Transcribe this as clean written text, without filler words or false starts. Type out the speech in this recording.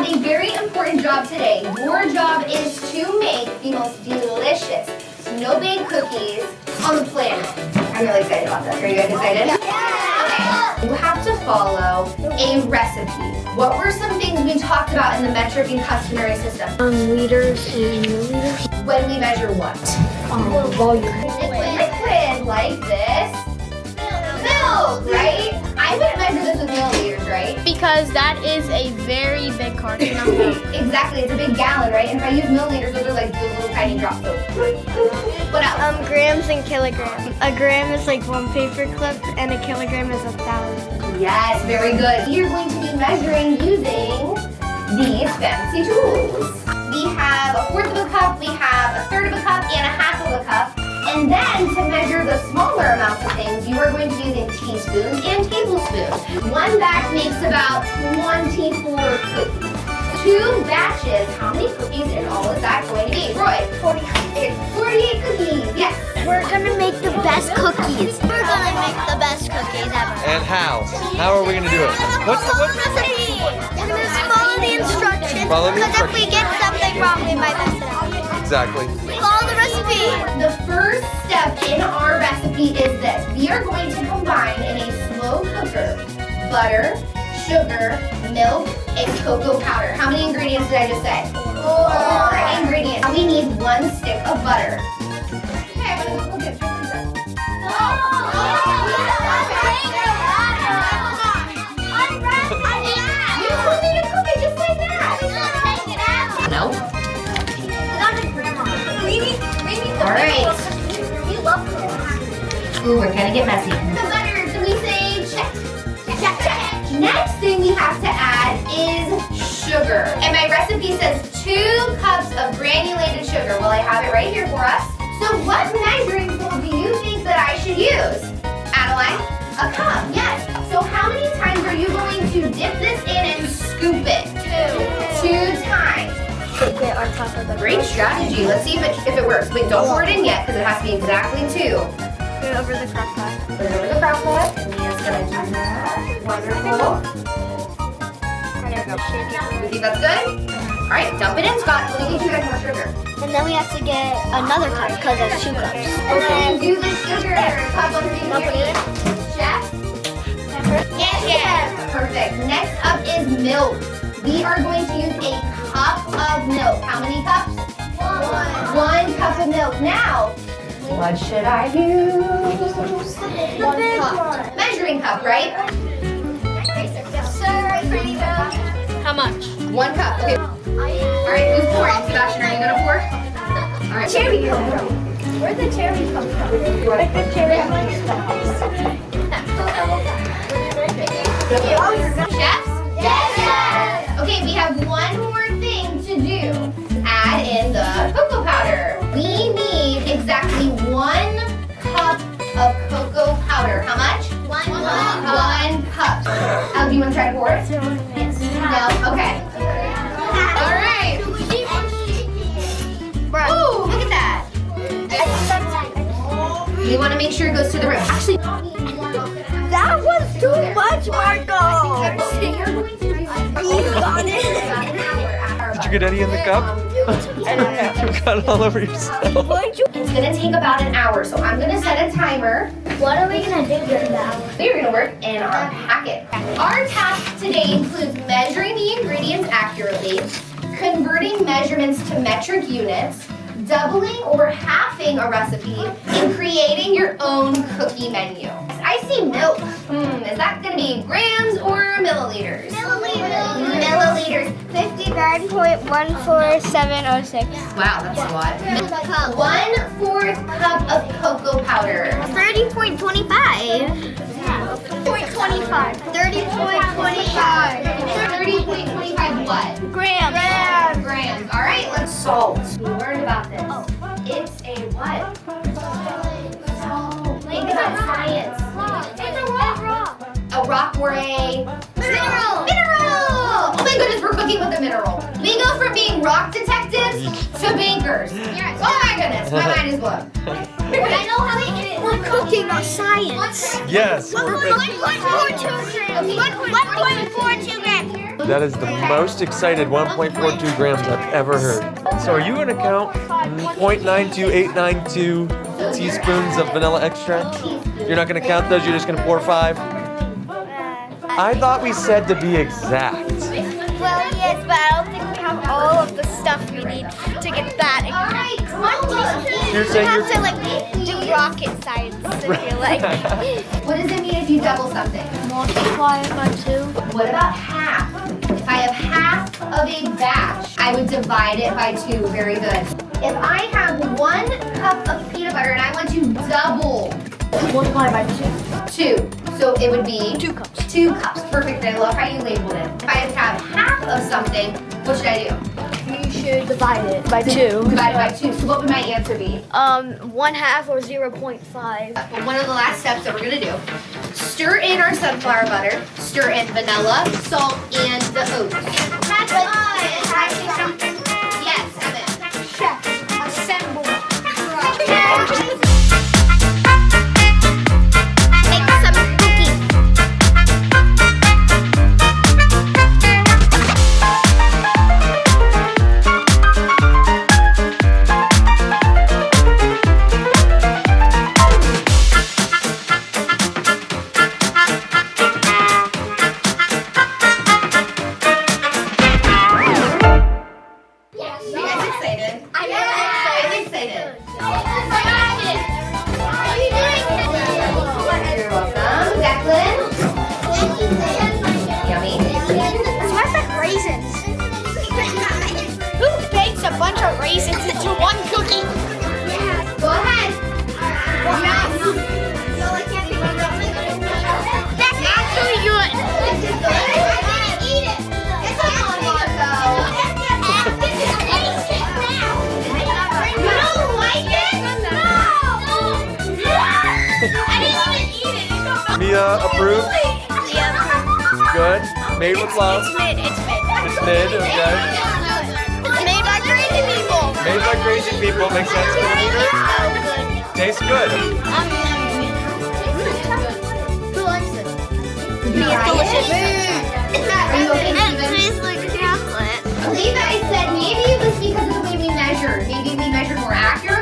a very important job today. Your job is to make the most delicious snow-baked cookies on the planet. I'm really excited about this. Are you guys excited? Yeah. Okay. You have to follow a recipe. What were some things we talked about in the metric and customary system? Liters and milliliters. When we measure what? Volume. Liquid like this. Milk, right? I wouldn't measure this with milliliters, right? Because that is a very big carton of milk. Exactly, it's a big gallon, right? And if I use milliliters, those are like those little tiny drops. So, what else? Grams and kilograms. A gram is like 1 paper clip, and a kilogram is 1,000. Yes, very good. You're going to be measuring using these fancy tools. We have 1/4 of a cup, we have 1/3 of a cup, and 1/2 of a cup. And then to measure the smaller amounts of things, you are going to be using teaspoons and tablespoons. One batch makes about 24 cookies. 2 batches, how many cookies in all is that going to be? Roy? 48 cookies, yes. We're gonna make the best cookies. We're gonna make the best cookies ever. And how? How are we gonna do it? What's the recipe? We're gonna just follow the instructions. Follow the Because if we get something wrong, we might mess it up. Exactly. Follow the recipe. The first step in our recipe is this. We are going to combine in a slow cooker butter, sugar, milk, and cocoa powder. How many ingredients did I just say? 4 ingredients. We need 1 stick of butter. Okay, I'm gonna go get it. You told me to cook it just like that. No. All right. Ooh, we're gonna get messy. The butter, so we say check. Next thing we have to add is sugar. And my recipe says 2 cups of granulated sugar. Well, I have it right here for us. So what measuring tool do you think that I should use? Adeline? A cup, yes. So how many times are you going to dip this in and scoop it? 2 times. Take it on top of the Great strategy. Let's see if it works. Wait, don't pour it in yet because it has to be exactly 2. Put it over the crock pot. Put it over the crock pot. And Leah's gonna do that. Wonderful. There we go. You think that's good? All right, dump it in, Scott. Let me get you guys more sugar. And then we have to get another cup because there's 2 cups. And then do the sugar cup on the Chef? Yes. Perfect. Next up is milk. We are going to use a cup of milk. How many cups? 1 cup of milk. Now, what should I use? 1 cup. Measuring cup, right? How much? 1 cup. Okay. All right, who's pouring? Sebastian, are you gonna pour? All right. Cherry come from? Where'd the cherry come from? Like the cherry Chefs? Yes! Okay, we have one more thing to do. Add in the cocoa powder. We need exactly 1 cup of cocoa powder. How much? 1 cup. Do you want to try to pour it? Yes. No? Okay. All right. Ooh, look at that. We want to make sure it goes to the rim. Actually, That was too much, Marco. Did you get any in the cup? I don't know. You got it all over yourself. it's going to take about an hour, so I'm going to set a timer. What are we gonna do during the hour? We're going to work in our packet. Our task today includes measuring the ingredients accurately, converting measurements to metric units, doubling or halving a recipe, and creating your own cookie menu. I see milk. Is that going to be grams or milliliters? Milliliters. 59.14706. Wow, that's a lot. 1/4 cup of cocoa powder. 30.25. 30.25. 30.25 what? Grams. Grams. All right, let's salt. We learned about this. It's a what? Think about science. It's a rock. A rock or a mineral. Oh my goodness, we're cooking with a mineral. We go from being rock detectives to bankers. Oh my goodness, my mind is blown. I know how they get it. We're cooking on science. Yes. 1.42 grams. 1.42 grams. That is the most excited 1.42 grams I've ever heard. So are you gonna count 0.92892 teaspoons of vanilla extract? You're not gonna count those, you're just gonna pour 5? I thought we said to be exact. Well, yes, but I don't think we have all of the stuff we need to get that. Alright, come on, teach You're me. saying You have to like do rocket science if you like. What does it mean if you double something? Multiply it by 2. What about half? If I have half of a batch, I would divide it by 2. Very good. If I have 1 cup of peanut butter and I want to double Multiply by 2. 2, so it would be 2 cups. 2 cups. Perfect. I love how you labeled it. If I have half of something, what should I do? You should divide it by 2. Divide it by 2. So what would my answer be? 1/2 or 0.5. Well, one of the last steps that we're gonna do. Stir in our sunflower butter. Stir in vanilla, salt, and the oats. That's something. Yes, Evan. Chef, assemble. Make some cookies. You guys excited? I'm excited. You're welcome. Declan? Yummy. It smells like raisins. Who bakes a bunch of raisins into one cookie? Go ahead. That's actually good. This is good. I can't eat it. It's on Marco. You don't like it? No. I didn't even eat it. Mia approved? Good. Made with love. It's mid. It's mid, okay. It's made by crazy people. Made by crazy people, makes sense. Tastes good. Who likes it? Delicious. Are you okay, Steven? tastes like chocolate. Levi said maybe it was because of the way we measured. Maybe we measured more accurately.